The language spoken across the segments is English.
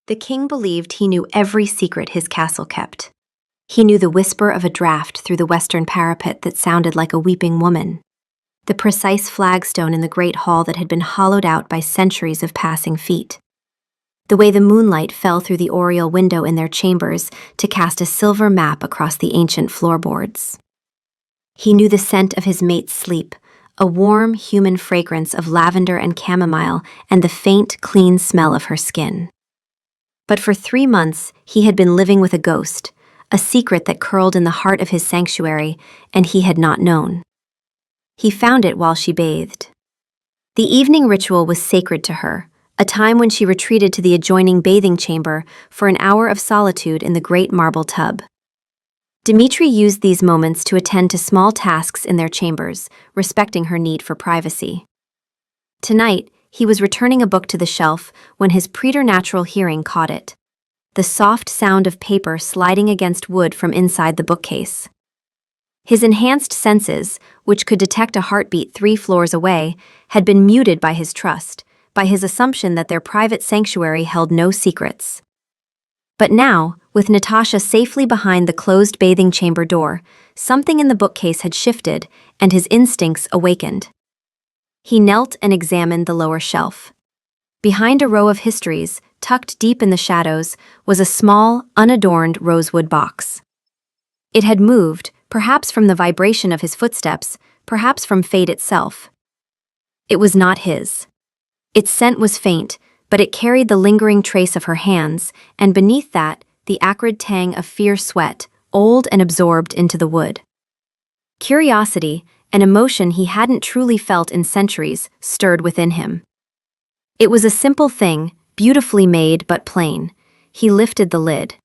The king believed he knew every secret his castle kept. He knew the whisper of a draft through the western parapet that sounded like a weeping woman, the precise flagstone in the great hall that had been hollowed out by centuries of passing feet, the way the moonlight fell through the oriel window in their chambers to cast a silver map across the ancient floorboards. He knew the scent of his mate's sleep, a warm, human fragrance of lavender and chamomile, and the faint, clean smell of her skin. But for 3 months, he had been living with a ghost, a secret that curled in the heart of his sanctuary, and he had not known. He found it while she bathed. The evening ritual was sacred to her, a time when she retreated to the adjoining bathing chamber for an hour of solitude in the great marble tub. Dmitri used these moments to attend to small tasks in their chambers, respecting her need for privacy. Tonight, he was returning a book to the shelf when his preternatural hearing caught it, the soft sound of paper sliding against wood from inside the bookcase. His enhanced senses, which could detect a heartbeat 3 floors away, had been muted by his trust, by his assumption that their private sanctuary held no secrets. But now, with Natasha safely behind the closed bathing chamber door, something in the bookcase had shifted, and his instincts awakened. He knelt and examined the lower shelf. Behind a row of histories, tucked deep in the shadows, was a small, unadorned rosewood box. It had moved, perhaps from the vibration of his footsteps, perhaps from fate itself. It was not his. Its scent was faint, but it carried the lingering trace of her hands, and beneath that, the acrid tang of fierce sweat, old and absorbed into the wood. Curiosity, an emotion he hadn't truly felt in centuries, stirred within him. It was a simple thing, beautifully made but plain. He lifted the lid.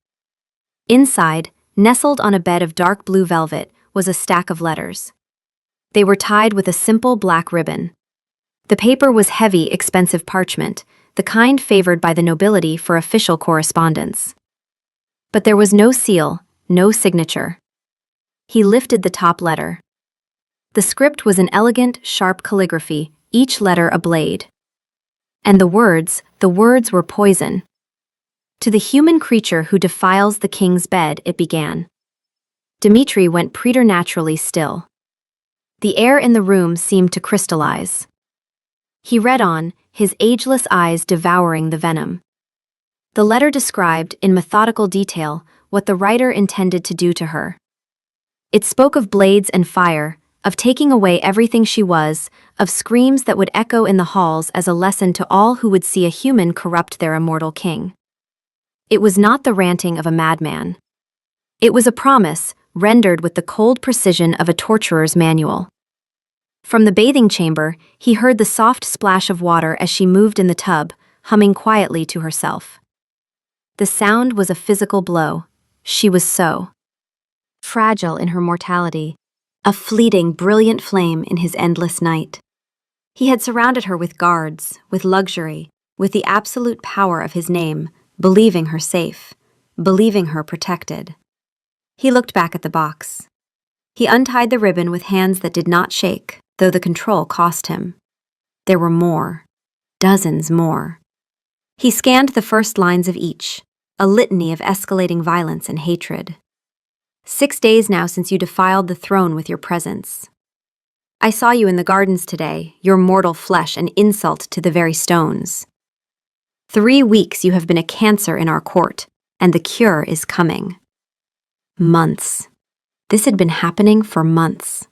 Inside, nestled on a bed of dark blue velvet, was a stack of letters. They were tied with a simple black ribbon. The paper was heavy, expensive parchment, the kind favored by the nobility for official correspondence. But there was no seal, no signature. He lifted the top letter. The script was an elegant, sharp calligraphy, each letter a blade. And the words were poison. To the human creature who defiles the king's bed, it began. Dmitri went preternaturally still. The air in the room seemed to crystallize. He read on, his ageless eyes devouring the venom. The letter described, in methodical detail, what the writer intended to do to her. It spoke of blades and fire, of taking away everything she was, of screams that would echo in the halls as a lesson to all who would see a human corrupt their immortal king. It was not the ranting of a madman. It was a promise, rendered with the cold precision of a torturer's manual. From the bathing chamber, he heard the soft splash of water as she moved in the tub, humming quietly to herself. The sound was a physical blow. She was so fragile in her mortality, a fleeting, brilliant flame in his endless night. He had surrounded her with guards, with luxury, with the absolute power of his name, believing her safe, believing her protected. He looked back at the box. He untied the ribbon with hands that did not shake, though the control cost him. There were more, dozens more. He scanned the first lines of each, a litany of escalating violence and hatred. 6 days now since you defiled the throne with your presence. I saw you in the gardens today, your mortal flesh an insult to the very stones. 3 weeks you have been a cancer in our court, and the cure is coming. Months. This had been happening for months.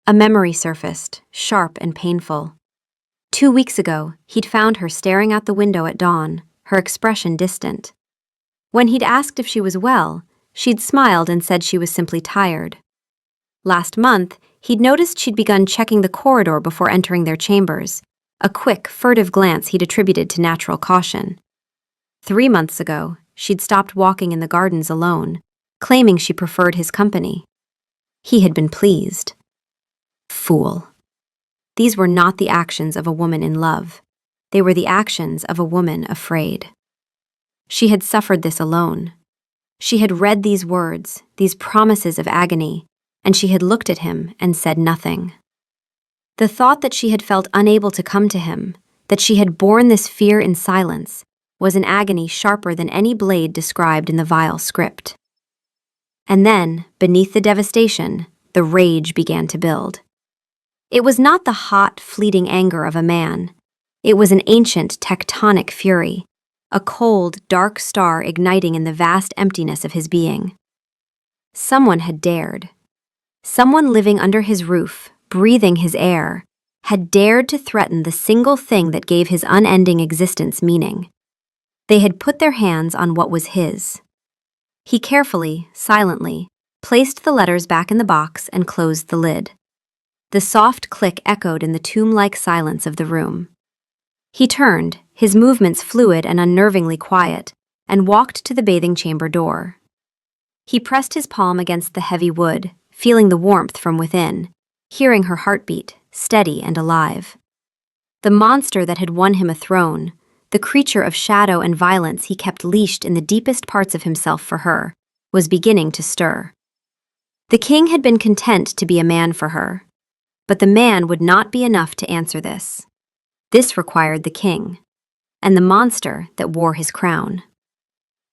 A memory surfaced, sharp and painful. 2 weeks ago, he'd found her staring out the window at dawn, her expression distant. When he'd asked if she was well, she'd smiled and said she was simply tired. Last month, he'd noticed she'd begun checking the corridor before entering their chambers, a quick, furtive glance he'd attributed to natural caution. 3 months ago, she'd stopped walking in the gardens alone, claiming she preferred his company. He had been pleased. Fool. These were not the actions of a woman in love. They were the actions of a woman afraid. She had suffered this alone. She had read these words, these promises of agony, and she had looked at him and said nothing. The thought that she had felt unable to come to him, that she had borne this fear in silence, was an agony sharper than any blade described in the vile script. And then, beneath the devastation, the rage began to build. It was not the hot, fleeting anger of a man. It was an ancient, tectonic fury, a cold, dark star igniting in the vast emptiness of his being. Someone had dared. Someone living under his roof, breathing his air, had dared to threaten the single thing that gave his unending existence meaning. They had put their hands on what was his. He carefully, silently, placed the letters back in the box and closed the lid. The soft click echoed in the tomb-like silence of the room. He turned, his movements fluid and unnervingly quiet, and walked to the bathing chamber door. He pressed his palm against the heavy wood, feeling the warmth from within, hearing her heartbeat, steady and alive. The monster that had won him a throne, the creature of shadow and violence he kept leashed in the deepest parts of himself for her, was beginning to stir. The king had been content to be a man for her, but the man would not be enough to answer this. This required the king, and the monster that wore his crown.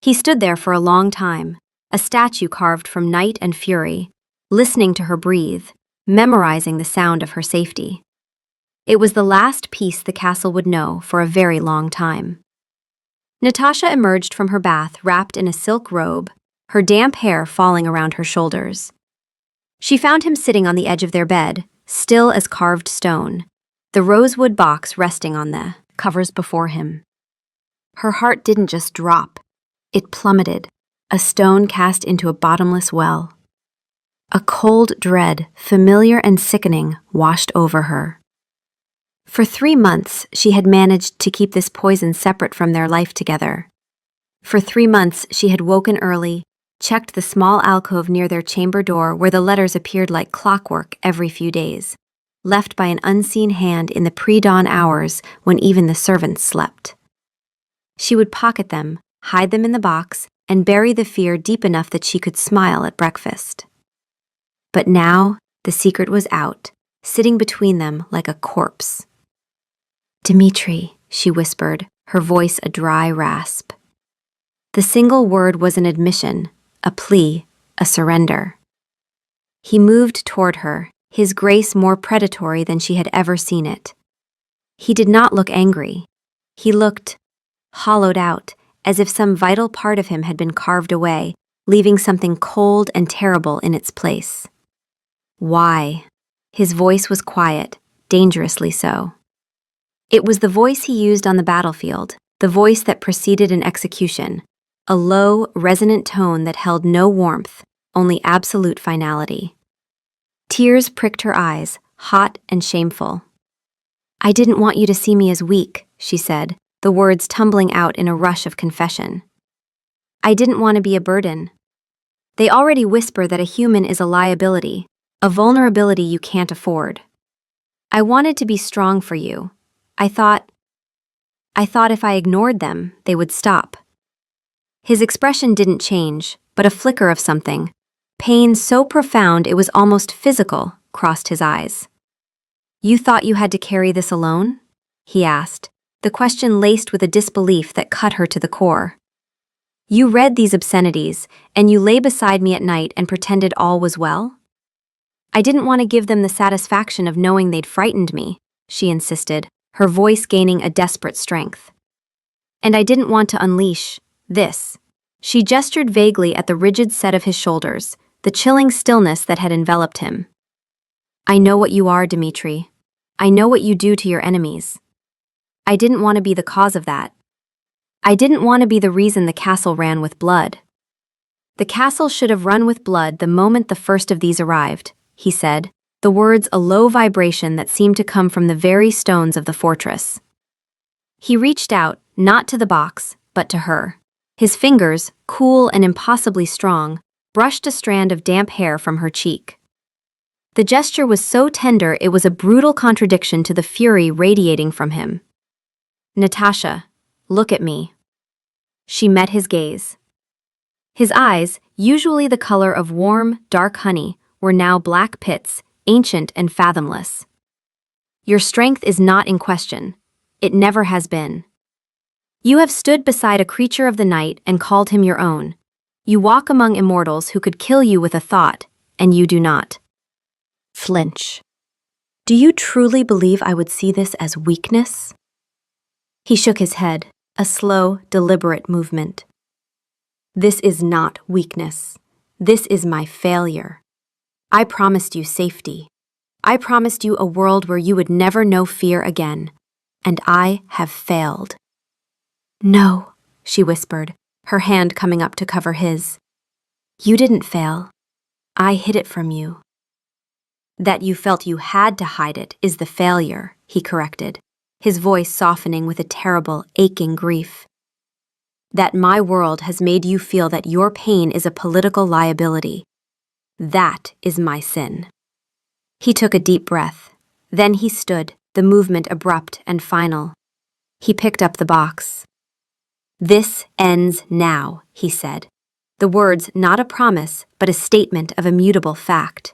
He stood there for a long time, a statue carved from night and fury, listening to her breathe, memorizing the sound of her safety. It was the last peace the castle would know for a very long time. Natasha emerged from her bath wrapped in a silk robe, her damp hair falling around her shoulders. She found him sitting on the edge of their bed, still as carved stone, the rosewood box resting on the covers before him. Her heart didn't just drop, it plummeted, a stone cast into a bottomless well. A cold dread, familiar and sickening, washed over her. For 3 months, she had managed to keep this poison separate from their life together. For 3 months, she had woken early, checked the small alcove near their chamber door where the letters appeared like clockwork every few days, left by an unseen hand in the pre-dawn hours when even the servants slept. She would pocket them, hide them in the box, and bury the fear deep enough that she could smile at breakfast. But now, the secret was out, sitting between them like a corpse. "Dmitri," she whispered, her voice a dry rasp. The single word was an admission, a plea, a surrender. He moved toward her, his grace more predatory than she had ever seen it. He did not look angry. He looked hollowed out, as if some vital part of him had been carved away, leaving something cold and terrible in its place. Why? His voice was quiet, dangerously so. It was the voice he used on the battlefield, the voice that preceded an execution, a low, resonant tone that held no warmth, only absolute finality. Tears pricked her eyes, hot and shameful. "I didn't want you to see me as weak," she said, the words tumbling out in a rush of confession. "I didn't want to be a burden. They already whisper that a human is a liability, a vulnerability you can't afford. I wanted to be strong for you. I thought if I ignored them, they would stop." His expression didn't change, but a flicker of something, pain so profound it was almost physical, crossed his eyes. "You thought you had to carry this alone?" he asked, the question laced with a disbelief that cut her to the core. "You read these obscenities, and you lay beside me at night and pretended all was well?" "I didn't want to give them the satisfaction of knowing they'd frightened me," she insisted, her voice gaining a desperate strength. "And I didn't want to unleash this." She gestured vaguely at the rigid set of his shoulders, the chilling stillness that had enveloped him. "I know what you are, Dmitri. I know what you do to your enemies. I didn't want to be the cause of that. I didn't want to be the reason the castle ran with blood." "The castle should have run with blood the moment the first of these arrived," he said, the words a low vibration that seemed to come from the very stones of the fortress. He reached out, not to the box, but to her. His fingers, cool and impossibly strong, brushed a strand of damp hair from her cheek. The gesture was so tender it was a brutal contradiction to the fury radiating from him. "Natasha, look at me." She met his gaze. His eyes, usually the color of warm, dark honey, were now black pits, ancient and fathomless. "Your strength is not in question. It never has been." You have stood beside a creature of the night and called him your own. You walk among immortals who could kill you with a thought, and you do not flinch. Do you truly believe I would see this as weakness? He shook his head, a slow, deliberate movement. This is not weakness. This is my failure. I promised you safety. I promised you a world where you would never know fear again, and I have failed. No, she whispered, her hand coming up to cover his. You didn't fail. I hid it from you. That you felt you had to hide it is the failure, he corrected, his voice softening with a terrible, aching grief. That my world has made you feel that your pain is a political liability. That is my sin. He took a deep breath. Then he stood, the movement abrupt and final. He picked up the box. This ends now, he said. The words not a promise, but a statement of immutable fact.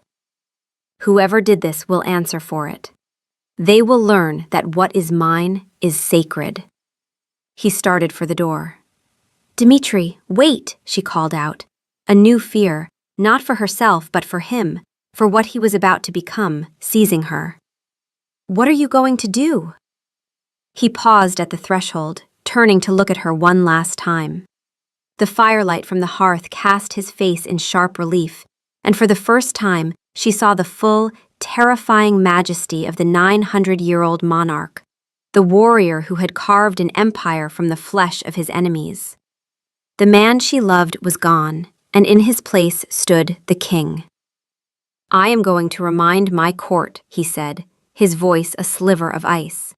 Whoever did this will answer for it. They will learn that what is mine is sacred. He started for the door. Dmitri, wait, she called out. A new fear, not for herself but for him, for what he was about to become, seizing her. What are you going to do? He paused at the threshold, turning to look at her one last time. The firelight from the hearth cast his face in sharp relief, and for the first time she saw the full, terrifying majesty of the 900-year-old monarch, the warrior who had carved an empire from the flesh of his enemies. The man she loved was gone, and in his place stood the king. I am going to remind my court, he said, his voice a sliver of ice,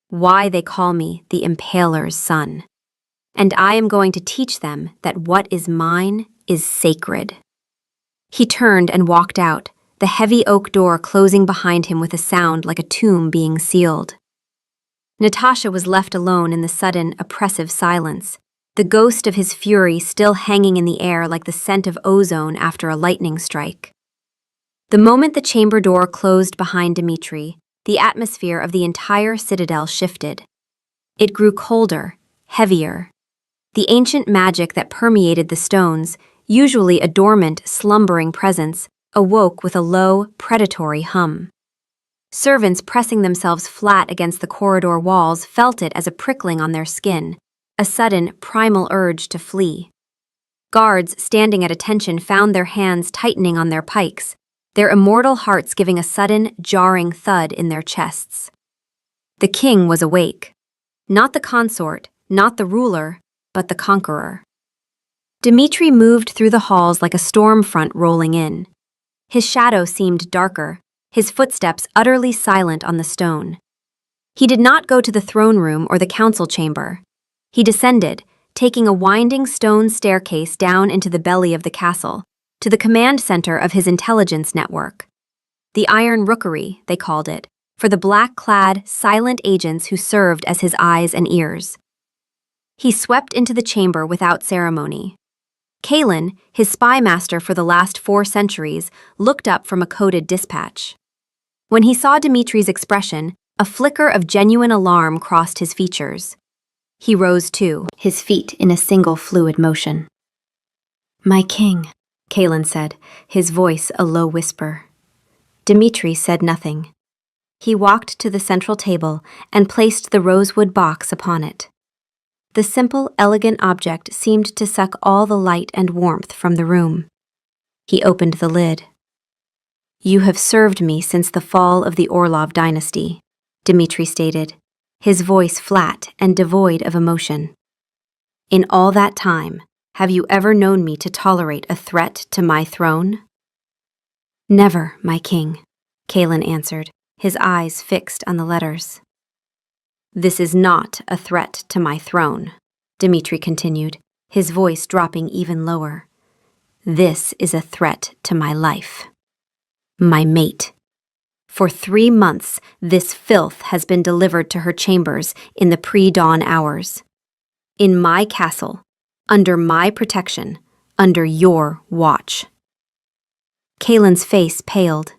why they call me the Impaler's son. And I am going to teach them that what is mine is sacred. He turned and walked out, the heavy oak door closing behind him with a sound like a tomb being sealed. Natasha was left alone in the sudden, oppressive silence, the ghost of his fury still hanging in the air like the scent of ozone after a lightning strike. The moment the chamber door closed behind Dmitri, the atmosphere of the entire citadel shifted. It grew colder, heavier. The ancient magic that permeated the stones, usually a dormant, slumbering presence, awoke with a low, predatory hum. Servants pressing themselves flat against the corridor walls felt it as a prickling on their skin, a sudden, primal urge to flee. Guards standing at attention found their hands tightening on their pikes, their immortal hearts giving a sudden, jarring thud in their chests. The king was awake. Not the consort, not the ruler, but the conqueror. Dmitri moved through the halls like a storm front rolling in. His shadow seemed darker, his footsteps utterly silent on the stone. He did not go to the throne room or the council chamber. He descended, taking a winding stone staircase down into the belly of the castle, to the command center of his intelligence network. The Iron Rookery, they called it, for the black-clad, silent agents who served as his eyes and ears. He swept into the chamber without ceremony. Kalen, his spy master for the last 4 centuries, looked up from a coded dispatch. When he saw Dmitri's expression, a flicker of genuine alarm crossed his features. He rose too, his feet in a single fluid motion. My king, Kalen said, his voice a low whisper. Dmitri said nothing. He walked to the central table and placed the rosewood box upon it. The simple, elegant object seemed to suck all the light and warmth from the room. He opened the lid. You have served me since the fall of the Orlov dynasty, Dmitri stated, his voice flat and devoid of emotion. In all that time, have you ever known me to tolerate a threat to my throne? Never, my king, Kalen answered, his eyes fixed on the letters. This is not a threat to my throne, Dmitri continued, his voice dropping even lower. This is a threat to my life. My mate. For 3 months, this filth has been delivered to her chambers in the pre-dawn hours. In my castle, under my protection, under your watch. Kalen's face paled.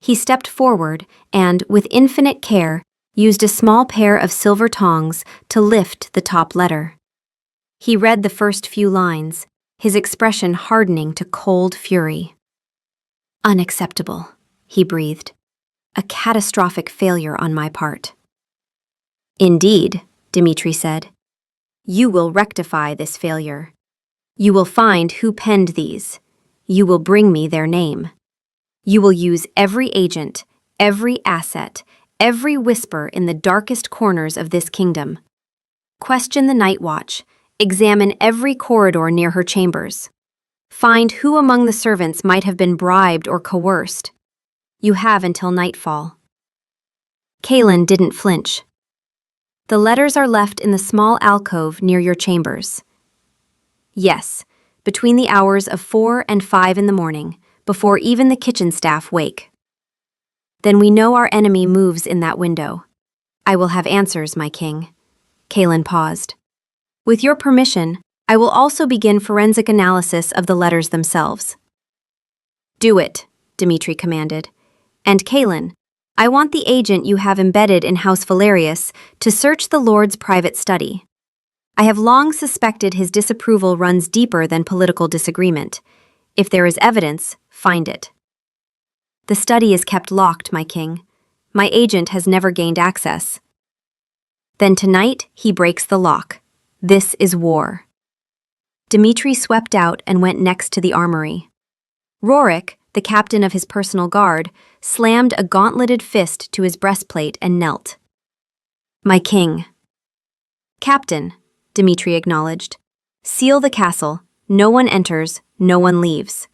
He stepped forward and, with infinite care, used a small pair of silver tongs to lift the top letter. He read the first few lines, his expression hardening to cold fury. "Unacceptable," he breathed. "A catastrophic failure on my part." "Indeed," Dmitri said. "You will rectify this failure. You will find who penned these. You will bring me their name. You will use every agent, every asset, every whisper in the darkest corners of this kingdom. Question the night watch. Examine every corridor near her chambers. Find who among the servants might have been bribed or coerced. You have until nightfall." Kaelin didn't flinch. "The letters are left in the small alcove near your chambers." "Yes, between the hours of 4 and 5 in the morning, before even the kitchen staff wake." "Then we know our enemy moves in that window. I will have answers, my king." Kaelin paused. "With your permission, I will also begin forensic analysis of the letters themselves." "Do it," Dmitri commanded. "And Kaelin, I want the agent you have embedded in House Valerius to search the Lord's private study. I have long suspected his disapproval runs deeper than political disagreement. If there is evidence, find it." "The study is kept locked, my king. My agent has never gained access." "Then tonight he breaks the lock. This is war." Dmitri swept out and went next to the armory. Rorik, the captain of his personal guard, slammed a gauntleted fist to his breastplate and knelt. "My king." "Captain," Dmitri acknowledged. "Seal the castle. No one enters, no one leaves.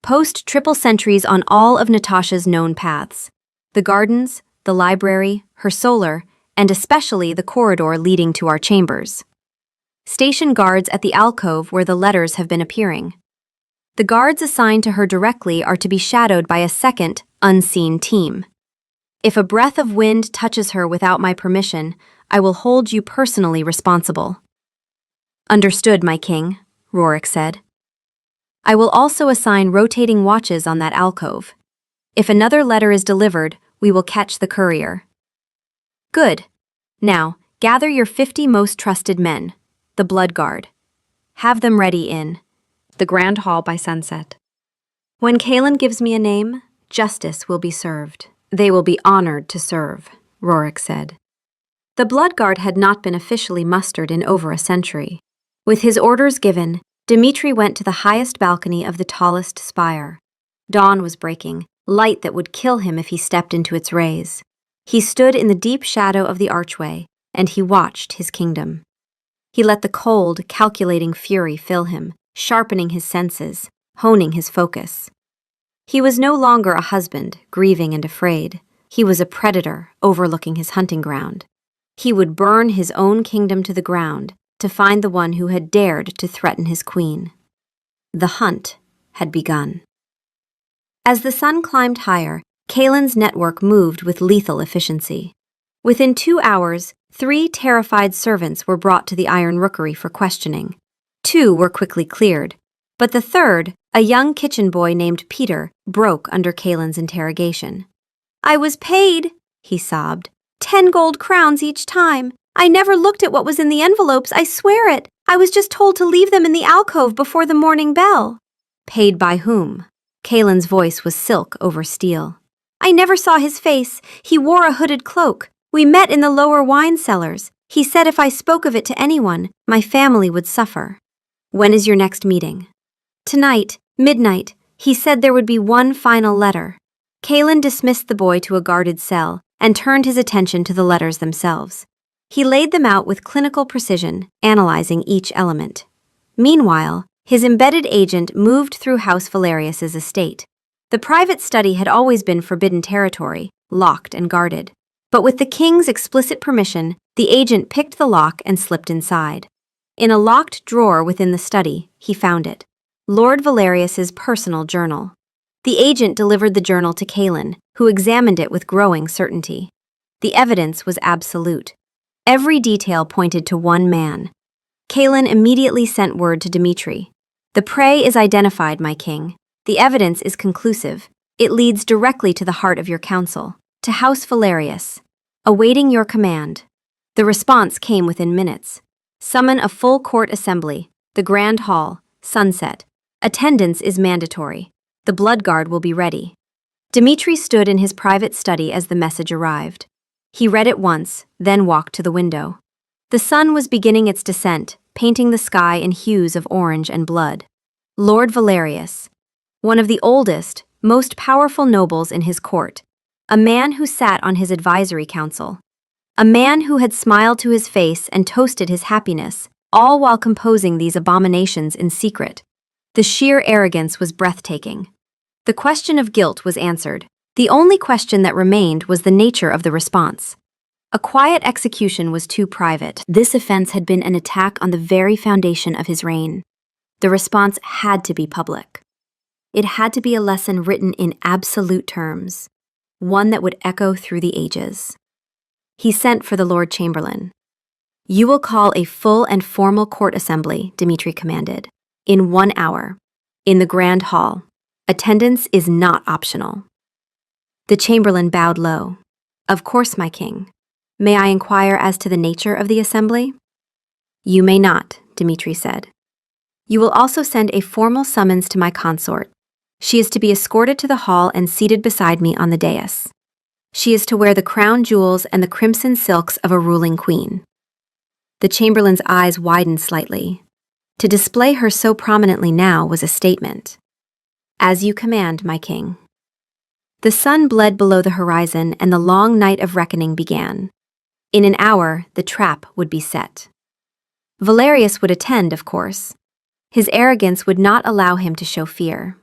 Post triple sentries on all of Natasha's known paths. The gardens, the library, her solar, and especially the corridor leading to our chambers. Station guards at the alcove where the letters have been appearing. The guards assigned to her directly are to be shadowed by a second, unseen team. If a breath of wind touches her without my permission, I will hold you personally responsible." "Understood, my king," Rorik said. "I will also assign rotating watches on that alcove. If another letter is delivered, we will catch the courier." "Good. Now, gather your 50 most trusted men, the Blood Guard. Have them ready in the Grand Hall by sunset. When Kaelin gives me a name, justice will be served. They will be honored to serve," Rorik said. The Blood Guard had not been officially mustered in over a century. With his orders given, Dmitri went to the highest balcony of the tallest spire. Dawn was breaking, light that would kill him if he stepped into its rays. He stood in the deep shadow of the archway, and he watched his kingdom. He let the cold, calculating fury fill him, sharpening his senses, honing his focus. He was no longer a husband, grieving and afraid. He was a predator, overlooking his hunting ground. He would burn his own kingdom to the ground to find the one who had dared to threaten his queen. The hunt had begun. As the sun climbed higher, Kaelin's network moved with lethal efficiency. Within 2 hours, 3 terrified servants were brought to the Iron Rookery for questioning. 2 were quickly cleared, but the third, a young kitchen boy named Peter, broke under Kaelin's interrogation. "I was paid," he sobbed, 10 gold crowns each time. I never looked at what was in the envelopes, I swear it. I was just told to leave them in the alcove before the morning bell." "Paid by whom?" Kaelin's voice was silk over steel. "I never saw his face. He wore a hooded cloak. We met in the lower wine cellars. He said if I spoke of it to anyone, my family would suffer." "When is your next meeting?" "Tonight, midnight. He said there would be one final letter." Kaelin dismissed the boy to a guarded cell and turned his attention to the letters themselves. He laid them out with clinical precision, analyzing each element. Meanwhile, his embedded agent moved through House Valerius's estate. The private study had always been forbidden territory, locked and guarded. But with the king's explicit permission, the agent picked the lock and slipped inside. In a locked drawer within the study, he found it. Lord Valerius's personal journal. The agent delivered the journal to Kaelin, who examined it with growing certainty. The evidence was absolute. Every detail pointed to one man. Kaelin immediately sent word to Dmitri. "The prey is identified, my king. The evidence is conclusive. It leads directly to the heart of your council, to House Valerius. Awaiting your command." The response came within minutes. Summon a full court assembly, the Grand Hall, sunset. Attendance is mandatory. The blood guard will be ready. Dmitri stood in his private study as the message arrived. He read it once, then walked to the window. The sun was beginning its descent, painting the sky in hues of orange and blood. Lord Valerius, one of the oldest, most powerful nobles in his court, a man who sat on his advisory council, a man who had smiled to his face and toasted his happiness, all while composing these abominations in secret. The sheer arrogance was breathtaking. The question of guilt was answered. The only question that remained was the nature of the response. A quiet execution was too private. This offense had been an attack on the very foundation of his reign. The response had to be public. It had to be a lesson written in absolute terms, one that would echo through the ages. He sent for the Lord Chamberlain. "You will call a full and formal court assembly," Dmitri commanded, "in 1 hour, in the Grand Hall. Attendance is not optional." The Chamberlain bowed low. "Of course, my king. May I inquire as to the nature of the assembly?" "You may not," Dmitri said. "You will also send a formal summons to my consort. She is to be escorted to the hall and seated beside me on the dais. She is to wear the crown jewels and the crimson silks of a ruling queen." The Chamberlain's eyes widened slightly. To display her so prominently now was a statement. "As you command, my king." The sun bled below the horizon and the long night of reckoning began. In an hour, the trap would be set. Valerius would attend, of course. His arrogance would not allow him to show fear.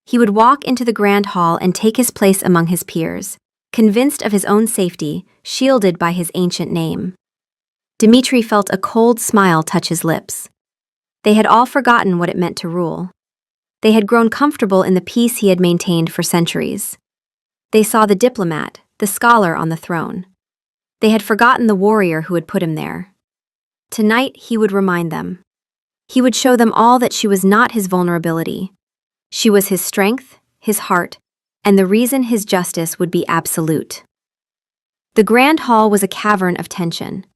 He would walk into the Grand Hall and take his place among his peers, convinced of his own safety, shielded by his ancient name. Dmitri felt a cold smile touch his lips. They had all forgotten what it meant to rule. They had grown comfortable in the peace he had maintained for centuries. They saw the diplomat, the scholar on the throne. They had forgotten the warrior who had put him there. Tonight he would remind them. He would show them all that she was not his vulnerability. She was his strength, his heart, and the reason his justice would be absolute. The Grand Hall was a cavern of tension.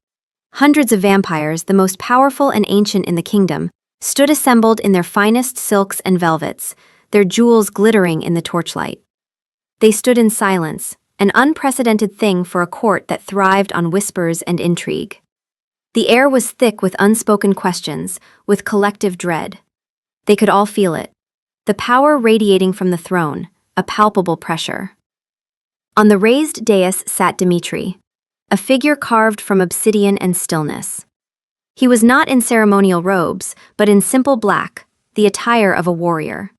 Hundreds of vampires, the most powerful and ancient in the kingdom, stood assembled in their finest silks and velvets, their jewels glittering in the torchlight. They stood in silence, an unprecedented thing for a court that thrived on whispers and intrigue. The air was thick with unspoken questions, with collective dread. They could all feel it. The power radiating from the throne, a palpable pressure. On the raised dais sat Dmitri, a figure carved from obsidian and stillness. He was not in ceremonial robes, but in simple black, the attire of a warrior.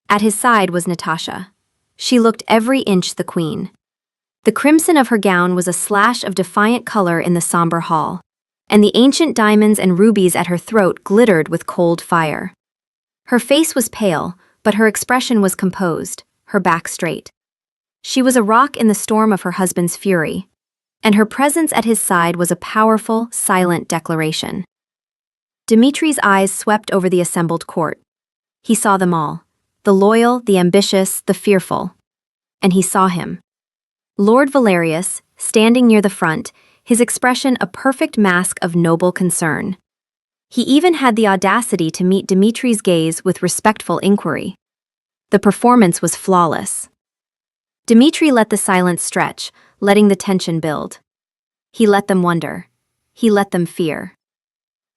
At his side was Natasha. She looked every inch the queen. The crimson of her gown was a slash of defiant color in the somber hall, and the ancient diamonds and rubies at her throat glittered with cold fire. Her face was pale, but her expression was composed, her back straight. She was a rock in the storm of her husband's fury, and her presence at his side was a powerful, silent declaration. Dmitri's eyes swept over the assembled court. He saw them all, the loyal, the ambitious, the fearful. And he saw him. Lord Valerius, standing near the front, his expression a perfect mask of noble concern. He even had the audacity to meet Dmitri's gaze with respectful inquiry. The performance was flawless. Dmitri let the silence stretch, letting the tension build. He let them wonder. He let them fear.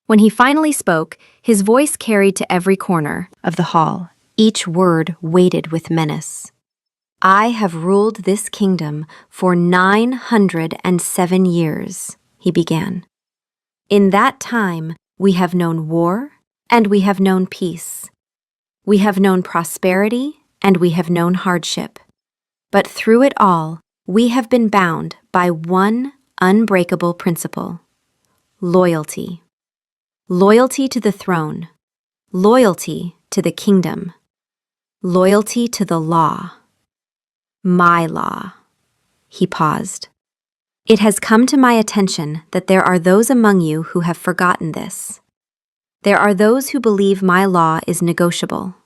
When he finally spoke, his voice carried to every corner of the hall, each word weighted with menace. "I have ruled this kingdom for 907 years, he began. "In that time, we have known war and we have known peace. We have known prosperity and we have known hardship. But through it all, we have been bound by one unbreakable principle: loyalty. Loyalty to the throne. Loyalty to the kingdom. Loyalty to the law. My law." He paused. "It has come to my attention that there are those among you who have forgotten this. There are those who believe my law is negotiable,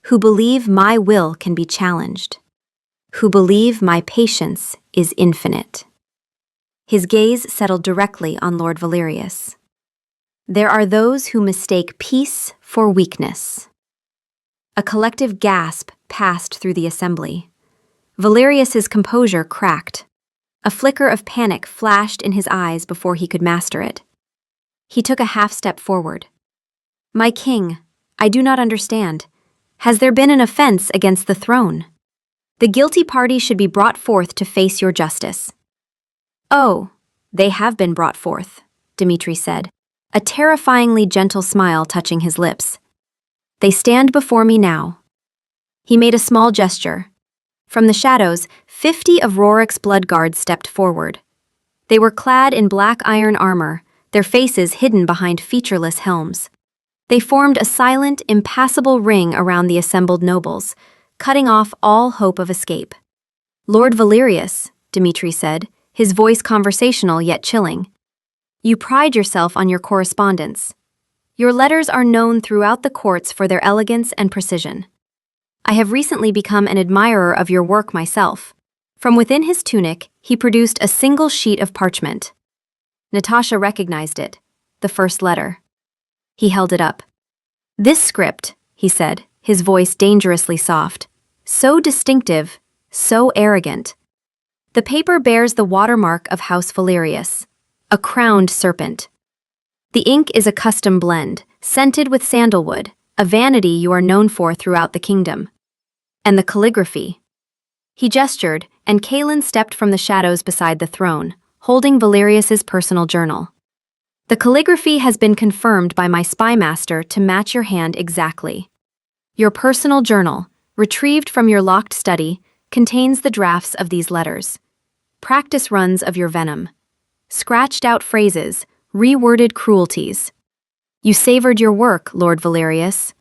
who believe my will can be challenged, who believe my patience is infinite." His gaze settled directly on Lord Valerius. There are those who mistake peace for weakness. A collective gasp passed through the assembly. Valerius's composure cracked. A flicker of panic flashed in his eyes before he could master it. He took a half-step forward. "My king, I do not understand. Has there been an offense against the throne? The guilty party should be brought forth to face your justice." "Oh, they have been brought forth," Dmitri said, a terrifyingly gentle smile touching his lips. "They stand before me now." He made a small gesture. From the shadows, 50 of Rorik's blood guards stepped forward. They were clad in black iron armor, their faces hidden behind featureless helms. They formed a silent, impassable ring around the assembled nobles, cutting off all hope of escape. "Lord Valerius," Dmitri said, his voice conversational yet chilling, "you pride yourself on your correspondence. Your letters are known throughout the courts for their elegance and precision. I have recently become an admirer of your work myself." From within his tunic, he produced a single sheet of parchment. Natasha recognized it, the first letter. He held it up. "This script," he said, his voice dangerously soft, "so distinctive, so arrogant. The paper bears the watermark of House Valerius, a crowned serpent. The ink is a custom blend, scented with sandalwood, a vanity you are known for throughout the kingdom. And the calligraphy." He gestured, and Kalen stepped from the shadows beside the throne, holding Valerius's personal journal. "The calligraphy has been confirmed by my spy master to match your hand exactly. Your personal journal, retrieved from your locked study, contains the drafts of these letters. Practice runs of your venom. Scratched-out phrases, reworded cruelties. You savored your work, Lord Valerius.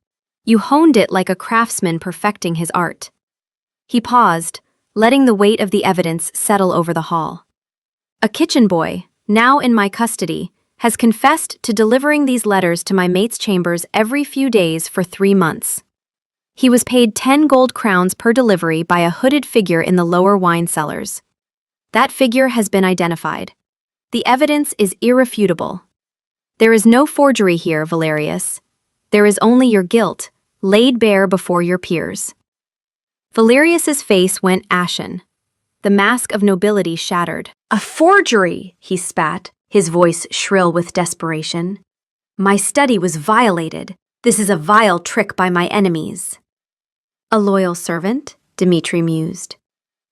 You honed it like a craftsman perfecting his art." He paused, letting the weight of the evidence settle over the hall. "A kitchen boy, now in my custody, has confessed to delivering these letters to my mate's chambers every few days for 3 months. He was paid 10 gold crowns per delivery by a hooded figure in the lower wine cellars. That figure has been identified. The evidence is irrefutable. There is no forgery here, Valerius. There is only your guilt, laid bare before your peers." Valerius's face went ashen. The mask of nobility shattered. "A forgery!" he spat, his voice shrill with desperation. "My study was violated. This is a vile trick by my enemies." "A loyal servant?" Dmitri mused.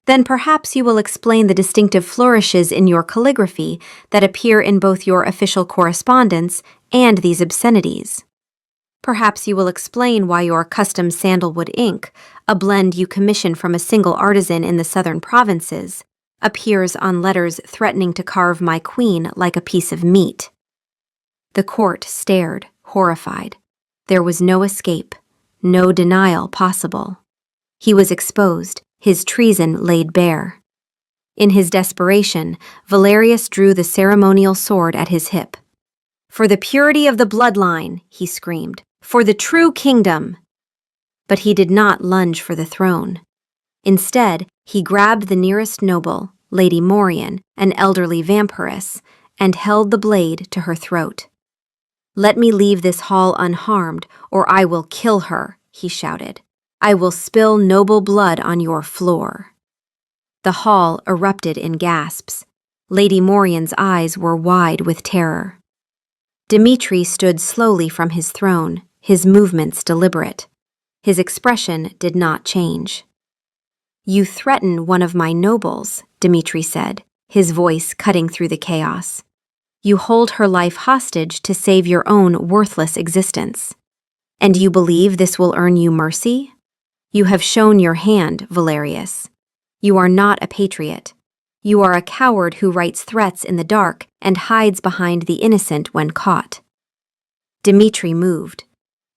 "Then perhaps you will explain the distinctive flourishes in your calligraphy that appear in both your official correspondence and these obscenities. Perhaps you will explain why your custom sandalwood ink, a blend you commission from a single artisan in the southern provinces, appears on letters threatening to carve my queen like a piece of meat." The court stared, horrified. There was no escape, no denial possible. He was exposed, his treason laid bare. In his desperation, Valerius drew the ceremonial sword at his hip. "For the purity of the bloodline," he screamed, "for the true kingdom!" But he did not lunge for the throne. Instead, he grabbed the nearest noble, Lady Morian, an elderly vampiress, and held the blade to her throat. "Let me leave this hall unharmed, or I will kill her," he shouted. "I will spill noble blood on your floor." The hall erupted in gasps. Lady Morian's eyes were wide with terror. Dmitri stood slowly from his throne, his movements deliberate. His expression did not change. "You threaten one of my nobles," Dmitri said, his voice cutting through the chaos. "You hold her life hostage to save your own worthless existence. And you believe this will earn you mercy? You have shown your hand, Valerius. You are not a patriot. You are a coward who writes threats in the dark and hides behind the innocent when caught." Dmitri moved.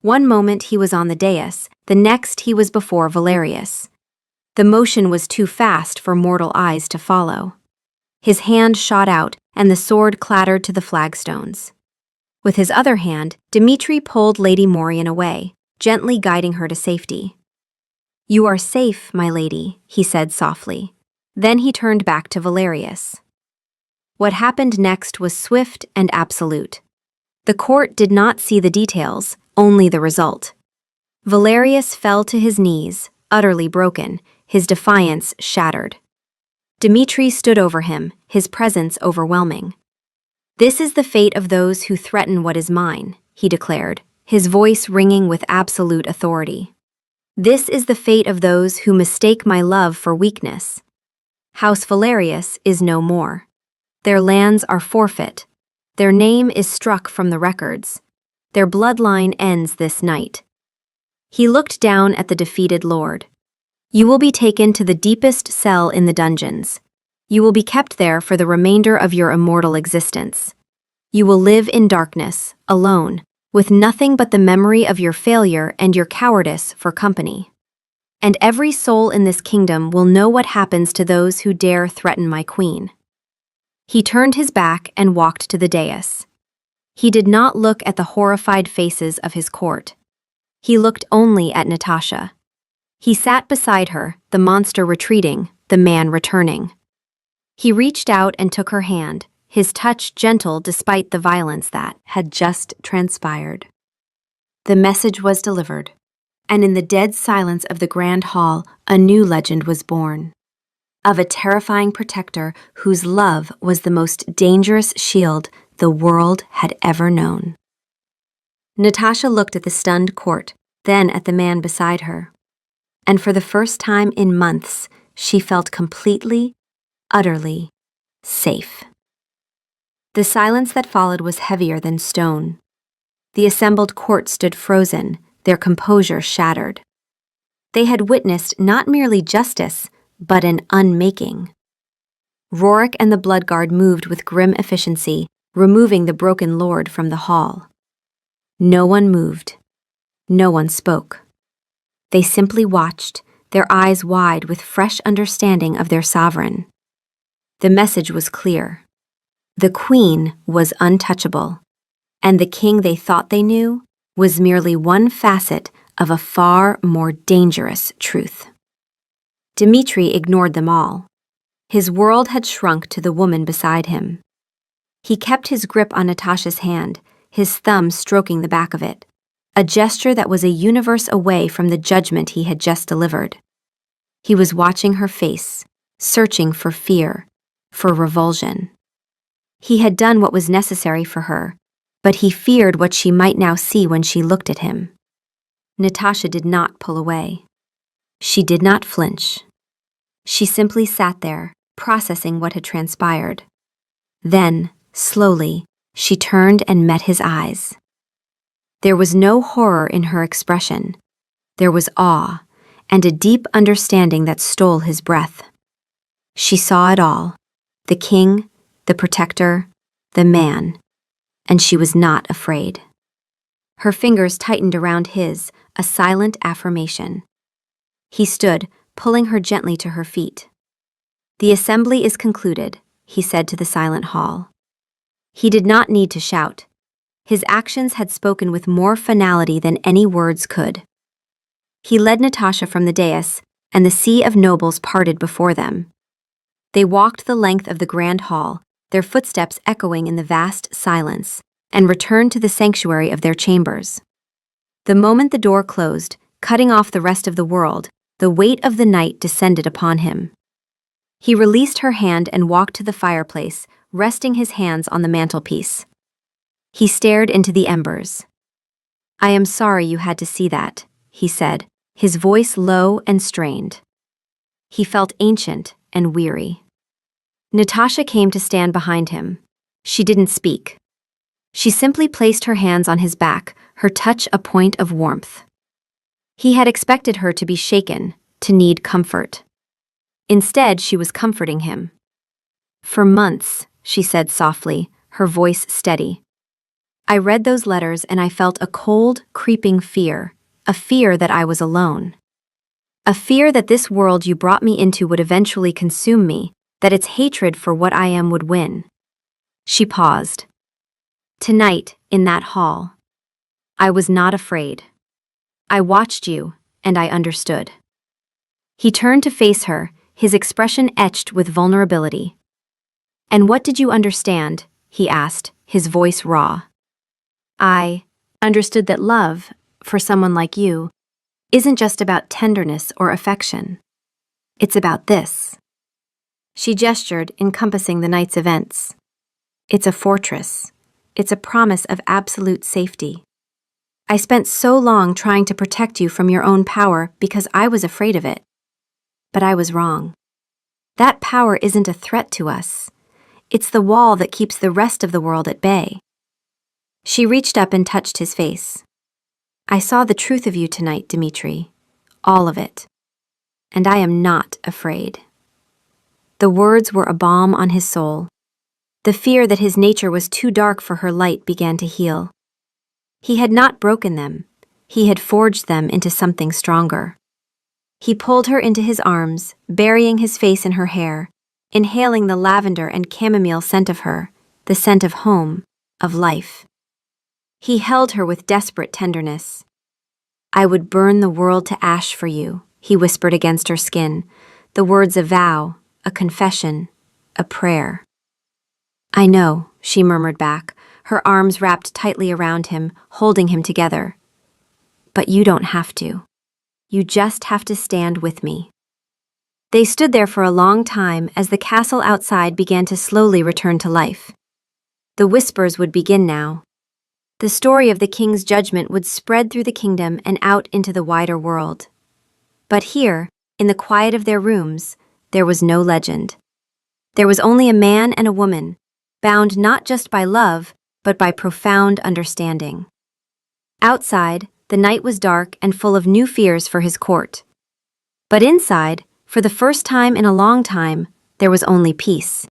One moment he was on the dais, the next he was before Valerius. The motion was too fast for mortal eyes to follow. His hand shot out, and the sword clattered to the flagstones. With his other hand, Dmitri pulled Lady Morian away, gently guiding her to safety. "You are safe, my lady," he said softly. Then he turned back to Valerius. What happened next was swift and absolute. The court did not see the details, only the result. Valerius fell to his knees, utterly broken, his defiance shattered. Dmitri stood over him, his presence overwhelming. "This is the fate of those who threaten what is mine," he declared, his voice ringing with absolute authority. "This is the fate of those who mistake my love for weakness. House Valerius is no more. Their lands are forfeit. Their name is struck from the records. Their bloodline ends this night." He looked down at the defeated lord. "You will be taken to the deepest cell in the dungeons. You will be kept there for the remainder of your immortal existence. You will live in darkness, alone, with nothing but the memory of your failure and your cowardice for company. And every soul in this kingdom will know what happens to those who dare threaten my queen." He turned his back and walked to the dais. He did not look at the horrified faces of his court. He looked only at Natasha. He sat beside her, the monster retreating, the man returning. He reached out and took her hand, his touch gentle despite the violence that had just transpired. The message was delivered, and in the dead silence of the grand hall, a new legend was born. Of a terrifying protector whose love was the most dangerous shield the world had ever known. Natasha looked at the stunned court, then at the man beside her. And for the first time in months, she felt completely, utterly safe. The silence that followed was heavier than stone. The assembled court stood frozen, their composure shattered. They had witnessed not merely justice, but an unmaking. Rorik and the Bloodguard moved with grim efficiency, removing the broken lord from the hall. No one moved. No one spoke. They simply watched, their eyes wide with fresh understanding of their sovereign. The message was clear. The queen was untouchable, and the king they thought they knew was merely one facet of a far more dangerous truth. Dmitri ignored them all. His world had shrunk to the woman beside him. He kept his grip on Natasha's hand, his thumb stroking the back of it, a gesture that was a universe away from the judgment he had just delivered. He was watching her face, searching for fear, for revulsion. He had done what was necessary for her, but he feared what she might now see when she looked at him. Natasha did not pull away. She did not flinch. She simply sat there, processing what had transpired. Then, slowly, she turned and met his eyes. There was no horror in her expression. There was awe, and a deep understanding that stole his breath. She saw it all, the king, the protector, the man, and she was not afraid. Her fingers tightened around his, a silent affirmation. He stood, pulling her gently to her feet. "The assembly is concluded," he said to the silent hall. He did not need to shout. His actions had spoken with more finality than any words could. He led Natasha from the dais, and the sea of nobles parted before them. They walked the length of the grand hall, their footsteps echoing in the vast silence, and returned to the sanctuary of their chambers. The moment the door closed, cutting off the rest of the world, the weight of the night descended upon him. He released her hand and walked to the fireplace, resting his hands on the mantelpiece. He stared into the embers. "I am sorry you had to see that," he said, his voice low and strained. He felt ancient and weary. Natasha came to stand behind him. She didn't speak. She simply placed her hands on his back, her touch a point of warmth. He had expected her to be shaken, to need comfort. Instead, she was comforting him. "For months," she said softly, her voice steady. "I read those letters and I felt a cold, creeping fear, a fear that I was alone. A fear that this world you brought me into would eventually consume me, that its hatred for what I am would win." She paused. "Tonight, in that hall, I was not afraid. I watched you, and I understood." He turned to face her, his expression etched with vulnerability. "And what did you understand?" he asked, his voice raw. I understood that love, for someone like you, isn't just about tenderness or affection. It's about this. She gestured, encompassing the night's events. It's a fortress. It's a promise of absolute safety. I spent so long trying to protect you from your own power because I was afraid of it. But I was wrong. That power isn't a threat to us. It's the wall that keeps the rest of the world at bay. She reached up and touched his face. I saw the truth of you tonight, Dmitri. All of it. And I am not afraid. The words were a balm on his soul. The fear that his nature was too dark for her light began to heal. He had not broken them. He had forged them into something stronger. He pulled her into his arms, burying his face in her hair, inhaling the lavender and chamomile scent of her, the scent of home, of life. He held her with desperate tenderness. I would burn the world to ash for you, he whispered against her skin, the words a vow, a confession, a prayer. I know, she murmured back, her arms wrapped tightly around him, holding him together. But you don't have to. You just have to stand with me. They stood there for a long time as the castle outside began to slowly return to life. The whispers would begin now. The story of the king's judgment would spread through the kingdom and out into the wider world. But here, in the quiet of their rooms, there was no legend. There was only a man and a woman, bound not just by love, but by profound understanding. Outside, the night was dark and full of new fears for his court. But inside, for the first time in a long time, there was only peace.